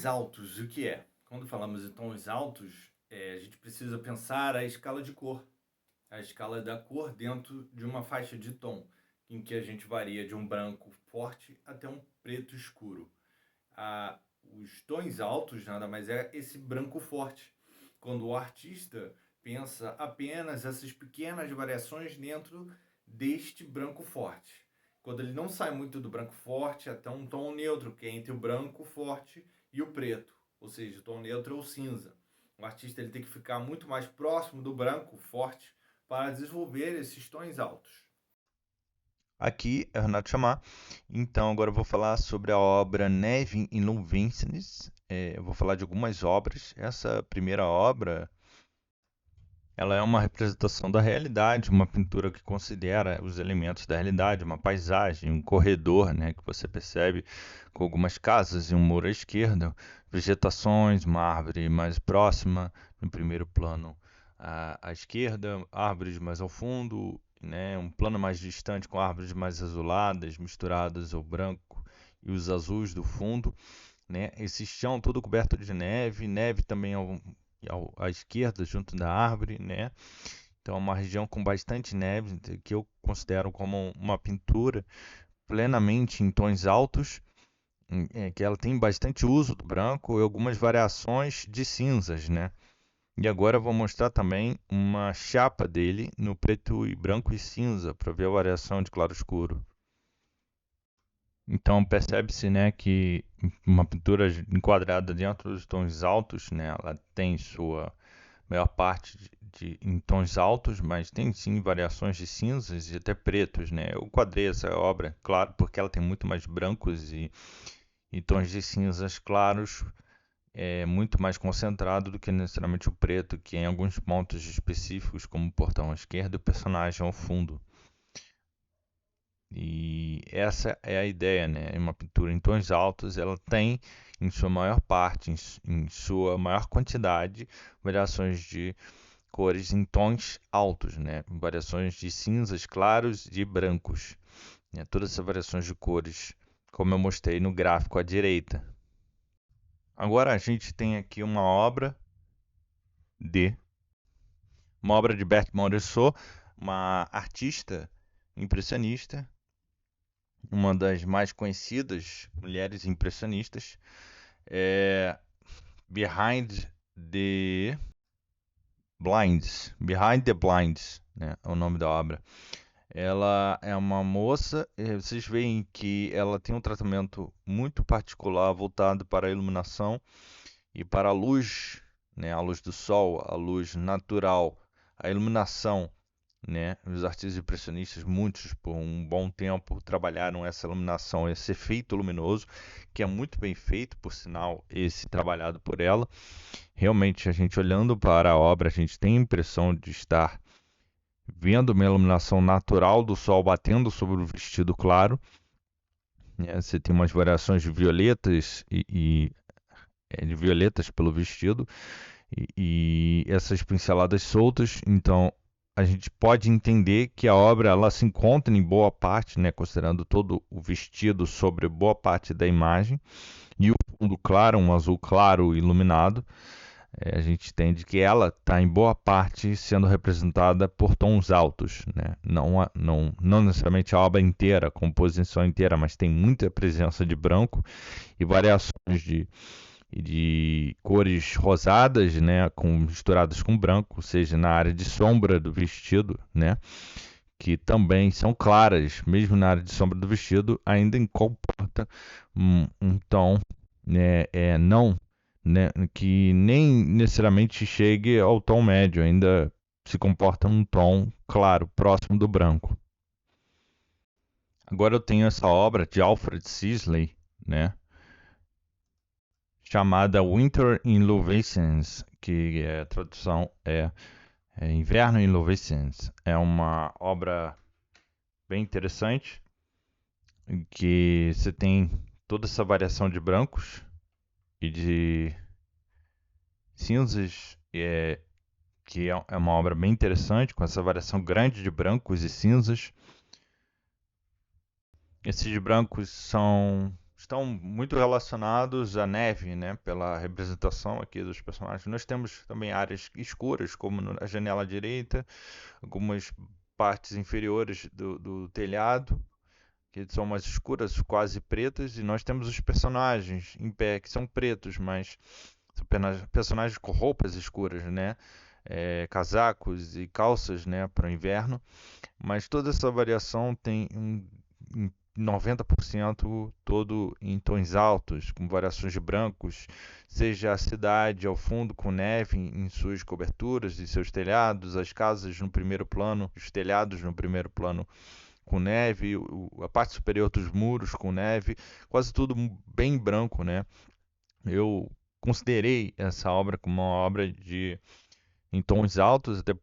Tons altos, o que é? Quando falamos em tons altos, a gente precisa pensar a escala de cor, a escala da cor dentro de uma faixa de tom, em que a gente varia de um branco forte até um preto escuro. Os tons altos nada mais é esse branco forte. Quando o artista pensa apenas essas pequenas variações dentro deste branco forte. Quando ele não sai muito do branco forte até um tom neutro, que é entre o branco forte e o preto, ou seja, o tom neutro é o cinza. O artista ele tem que ficar muito mais próximo do branco forte para desenvolver esses tons altos. Aqui é Renato Chamar. Então, agora eu vou falar sobre a obra Neve em Nuvens. Eu vou falar de algumas obras. Essa primeira obra, ela é uma representação da realidade, uma pintura que considera os elementos da realidade, uma paisagem, um corredor, né, que você percebe com algumas casas e um muro à esquerda, vegetações, uma árvore mais próxima, no primeiro plano à esquerda, árvores mais ao fundo, né, um plano mais distante com árvores mais azuladas, misturadas ao branco e os azuis do fundo, né? Esse chão todo coberto de neve, neve também à esquerda, junto da árvore, né? Então, é uma região com bastante neve, que eu considero como uma pintura plenamente em tons altos, que ela tem bastante uso do branco e algumas variações de cinzas, né? E agora eu vou mostrar também uma chapa dele no preto e branco e cinza, para ver a variação de claro-escuro. Então percebe-se, né, que uma pintura enquadrada dentro dos tons altos, né, ela tem sua maior parte em tons altos, mas tem sim variações de cinzas e até pretos, né. Eu enquadrei essa obra, claro, porque ela tem muito mais brancos e tons de cinzas claros, muito mais concentrado do que necessariamente o preto, que em alguns pontos específicos, como o portão à esquerda, o personagem ao fundo. E essa é a ideia, né? Uma pintura em tons altos, ela tem, em sua maior parte, em sua maior quantidade, variações de cores em tons altos, né? Variações de cinzas claros e brancos, né? Todas essas variações de cores, como eu mostrei no gráfico à direita. Agora a gente tem aqui de uma obra de Berthe Morisot, uma artista impressionista, uma das mais conhecidas mulheres impressionistas, é Behind the Behind the Blinds, né, é o nome da obra. Ela é uma moça, vocês veem que ela tem um tratamento muito particular voltado para a iluminação e para a luz, né, a luz do sol, a luz natural, a iluminação, né? Os artistas impressionistas, muitos por um bom tempo, trabalharam essa iluminação, esse efeito luminoso, que é muito bem feito, por sinal, esse trabalhado por ela. Realmente, a gente olhando para a obra, a gente tem a impressão de estar vendo uma iluminação natural do sol batendo sobre o vestido claro, né? Você tem umas variações de violetas de violetas pelo vestido e essas pinceladas soltas. Então a gente pode entender que a obra ela se encontra em boa parte, né, considerando todo o vestido sobre boa parte da imagem e o fundo claro, um azul claro iluminado. A gente entende que ela está em boa parte sendo representada por tons altos, né? Não necessariamente a obra inteira, a composição inteira, mas tem muita presença de branco e variações de cores rosadas, né, misturadas com branco, ou seja, na área de sombra do vestido, né, que também são claras, mesmo na área de sombra do vestido, ainda comporta um tom, né, não, né, que nem necessariamente chegue ao tom médio, ainda se comporta um tom claro, próximo do branco. Agora eu tenho essa obra de Alfred Sisley, né, chamada Winter in Louveciennes, que a tradução é Inverno em Louveciennes. É uma obra bem interessante, em que você tem toda essa variação de brancos e de cinzas, que é uma obra bem interessante, com essa variação grande de brancos e cinzas. Esses brancos são estão muito relacionados à neve, né? Pela representação aqui dos personagens. Nós temos também áreas escuras, como na janela direita, algumas partes inferiores do telhado, que são mais escuras, quase pretas, e nós temos os personagens em pé, que são pretos, mas são personagens com roupas escuras, né? Casacos e calças, né, para o inverno, mas toda essa variação tem um 90% todo em tons altos, com variações de brancos, seja a cidade ao fundo com neve em suas coberturas e seus telhados, as casas no primeiro plano, os telhados no primeiro plano com neve, a parte superior dos muros com neve, quase tudo bem branco, né? Eu considerei essa obra como uma obra em tons altos, até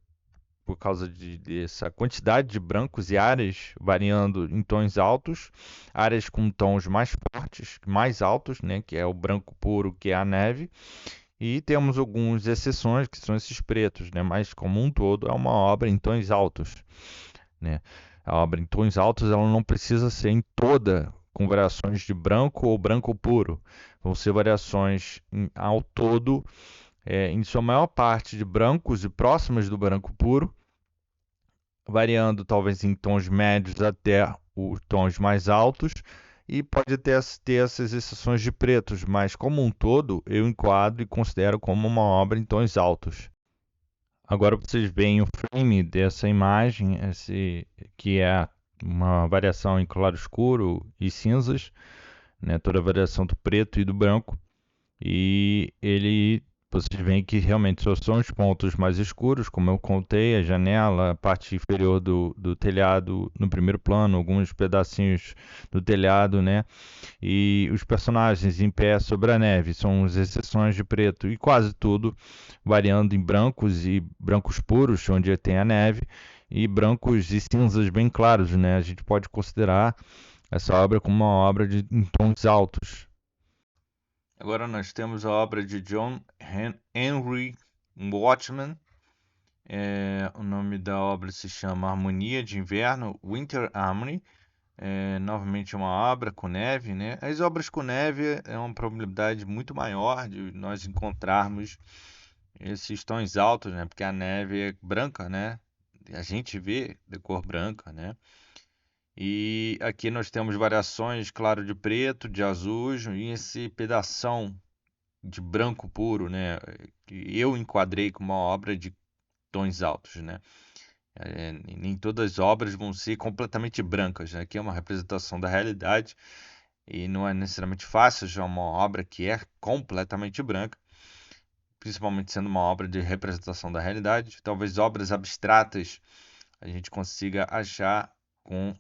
por causa dessa quantidade de brancos e áreas variando em tons altos, áreas com tons mais fortes, mais altos, né, que é o branco puro, que é a neve, e temos algumas exceções, que são esses pretos, né, mas como um todo é uma obra em tons altos, né. A obra em tons altos ela não precisa ser em toda com variações de branco ou branco puro, vão ser variações ao todo, em sua maior parte de brancos e próximas do branco puro, variando talvez em tons médios até os tons mais altos, e pode ter essas exceções de pretos, mas como um todo eu enquadro e considero como uma obra em tons altos. Agora vocês veem o frame dessa imagem, que é uma variação em claro escuro e cinzas, né, toda a variação do preto e do branco, e vocês veem que realmente só são os pontos mais escuros, como eu contei, a janela, a parte inferior do telhado no primeiro plano, alguns pedacinhos do telhado, né? E os personagens em pé sobre a neve são as exceções de preto e quase tudo variando em brancos e brancos puros, onde tem a neve, e brancos e cinzas bem claros, né? A gente pode considerar essa obra como uma obra em tons altos. Agora nós temos a obra de John Henry Watchman. O nome da obra se chama Harmonia de Inverno, Winter Harmony. Novamente uma obra com neve, né? As obras com neve é uma probabilidade muito maior de nós encontrarmos esses tons altos, né? Porque a neve é branca, né? A gente vê de cor branca, né? E aqui nós temos variações, claro, de preto, de azul e esse pedação de branco puro, né? Que eu enquadrei como uma obra de tons altos, né? Nem todas as obras vão ser completamente brancas, né? Aqui é uma representação da realidade e não é necessariamente fácil já uma obra que é completamente branca, principalmente sendo uma obra de representação da realidade. Talvez obras abstratas a gente consiga achar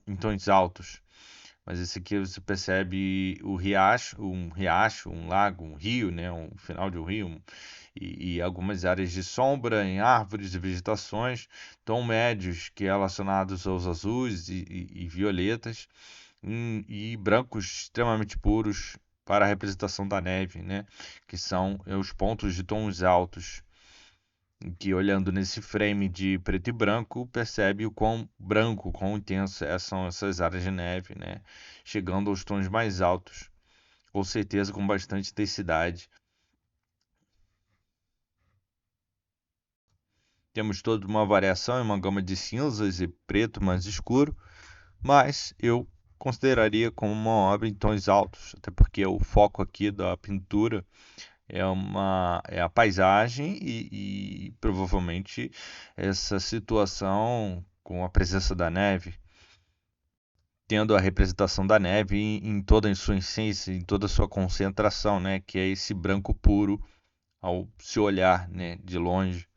em tons altos. Mas esse aqui você percebe um riacho, um lago, um rio, né? Um final de um rio, e algumas áreas de sombra em árvores e vegetações, tom médios que é relacionados aos azuis e violetas, e brancos extremamente puros para a representação da neve, né? Que são os pontos de tons altos que olhando nesse frame de preto e branco, percebe o quão branco, quão intenso são essas áreas de neve, né? Chegando aos tons mais altos, com certeza com bastante intensidade. Temos toda uma variação em uma gama de cinzas e preto mais escuro, mas eu consideraria como uma obra em tons altos, até porque o foco aqui da pintura é a paisagem e provavelmente essa situação com a presença da neve, tendo a representação da neve em toda a sua essência, em toda a sua concentração, né, que é esse branco puro ao se olhar, né, de longe.